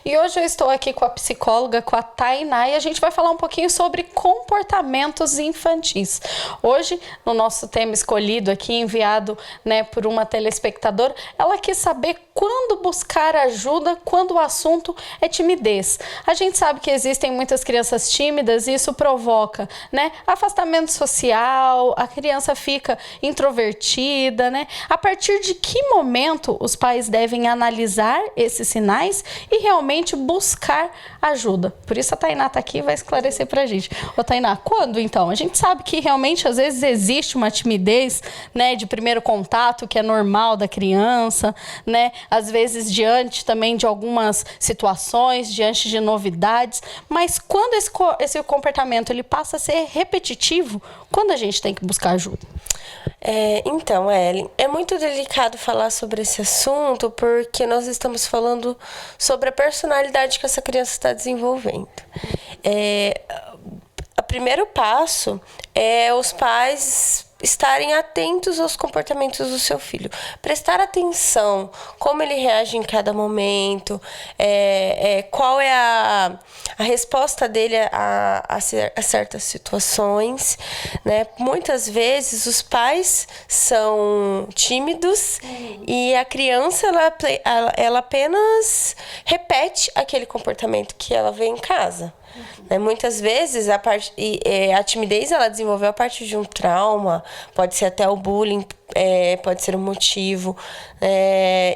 E hoje eu estou aqui com a psicóloga, com a Tainá, e a gente vai falar um pouquinho sobre comportamentos infantis. Hoje, no nosso tema escolhido aqui, enviado, por uma telespectadora, ela quis saber quando buscar ajuda quando o assunto é timidez. A gente sabe que existem muitas crianças tímidas e isso provoca, afastamento social, a criança fica introvertida, A partir de que momento os pais devem analisar esses sinais e realmente buscar ajuda? Por isso a Tainá está aqui e vai esclarecer pra gente. Ô Tainá, quando então? A gente sabe que realmente às vezes existe uma timidez, de primeiro contato, que é normal da criança, às vezes diante também de algumas situações, diante de novidades, mas quando esse comportamento ele passa a ser repetitivo, quando a gente tem que buscar ajuda? Então, Ellen, é muito delicado falar sobre esse assunto porque nós estamos falando sobre a personalidade que essa criança está desenvolvendo. O primeiro passo é os pais estarem atentos aos comportamentos do seu filho, prestar atenção como ele reage em cada momento, qual é a resposta dele a certas situações, Muitas vezes os pais são tímidos e a criança ela apenas repete aquele comportamento que ela vê em casa. Muitas vezes a timidez ela desenvolveu a partir de um trauma, pode ser até o bullying, pode ser um motivo.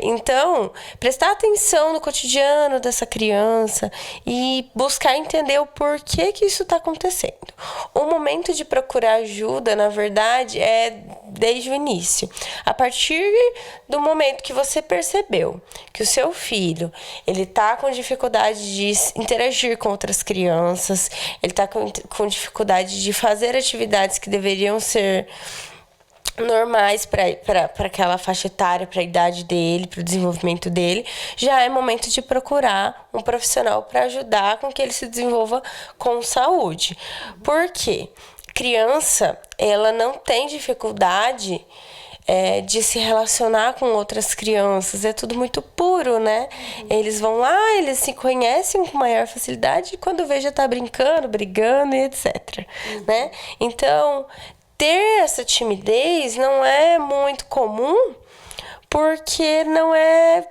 Então, prestar atenção no cotidiano dessa criança e buscar entender o porquê que isso está acontecendo. O momento de procurar ajuda, na verdade, é desde o início. A partir do momento que você percebeu que o seu filho ele está com dificuldade de interagir com outras crianças, ele está com dificuldade de fazer atividades que deveriam ser normais para aquela faixa etária, para a idade dele, para o desenvolvimento dele, já é momento de procurar um profissional para ajudar com que ele se desenvolva com saúde. Por quê? Criança, ela não tem dificuldade de se relacionar com outras crianças, é tudo muito puro, Eles vão lá, eles se conhecem com maior facilidade e quando vê já tá brincando, brigando e etc, Então, ter essa timidez não é muito comum porque não é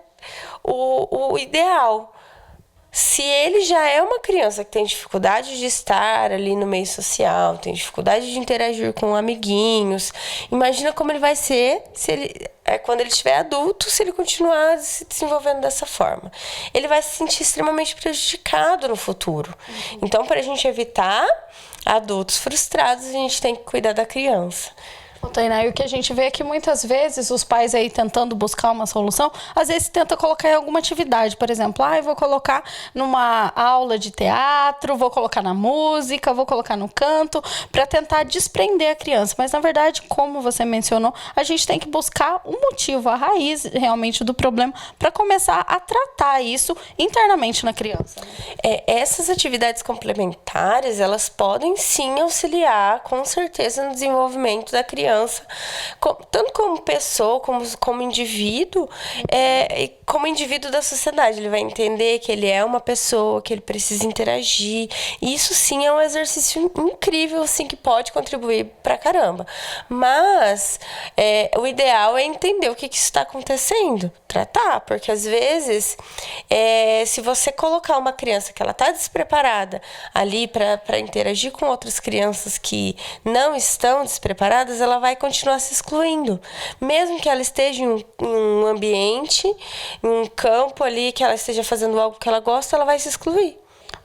o ideal. Se ele já é uma criança que tem dificuldade de estar ali no meio social, tem dificuldade de interagir com amiguinhos, imagina como ele vai ser quando ele estiver adulto, se ele continuar se desenvolvendo dessa forma. Ele vai se sentir extremamente prejudicado no futuro. Então, para a gente evitar adultos frustrados, a gente tem que cuidar da criança. Tainá, e o que a gente vê é que muitas vezes os pais aí tentando buscar uma solução, às vezes tenta colocar em alguma atividade, por exemplo, eu vou colocar numa aula de teatro, vou colocar na música, vou colocar no canto, para tentar desprender a criança. Mas na verdade, como você mencionou, a gente tem que buscar o motivo, a raiz realmente do problema, para começar a tratar isso internamente na criança. Essas atividades complementares, elas podem sim auxiliar, com certeza, no desenvolvimento da criança, tanto como pessoa, como indivíduo, como indivíduo da sociedade. Ele vai entender que ele é uma pessoa, que ele precisa interagir. E isso sim é um exercício incrível, assim, que pode contribuir pra caramba. Mas o ideal é entender o que está acontecendo, tratar, porque às vezes, se você colocar uma criança que ela está despreparada ali para interagir com outras crianças que não estão despreparadas, ela vai continuar se excluindo. Mesmo que ela esteja em um ambiente, em um campo ali, que ela esteja fazendo algo que ela gosta, ela vai se excluir.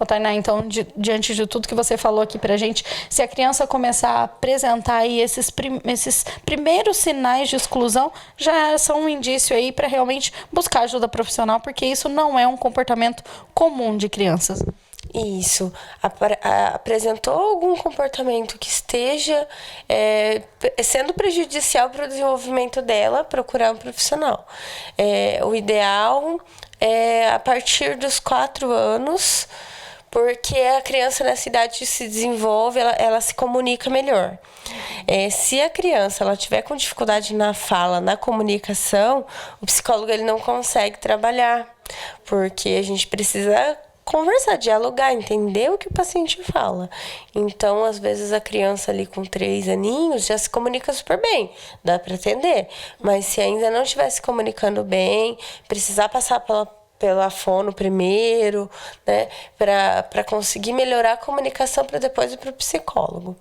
Tainá, então, diante de tudo que você falou aqui pra gente, se a criança começar a apresentar aí esses primeiros sinais de exclusão, já são um indício aí para realmente buscar ajuda profissional, porque isso não é um comportamento comum de crianças. Isso. Apresentou algum comportamento que esteja sendo prejudicial para o desenvolvimento dela, procurar um profissional. O ideal é a partir dos 4 anos, porque a criança nessa idade se desenvolve, ela se comunica melhor. Se a criança ela tiver com dificuldade na fala, na comunicação, o psicólogo ele não consegue trabalhar. porque a gente precisa conversar, dialogar, entender o que o paciente fala. Então, às vezes, a criança ali com 3 aninhos já se comunica super bem, dá para atender. Mas se ainda não estiver se comunicando bem, precisar passar pela fono primeiro, né, para conseguir melhorar a comunicação para depois ir para o psicólogo.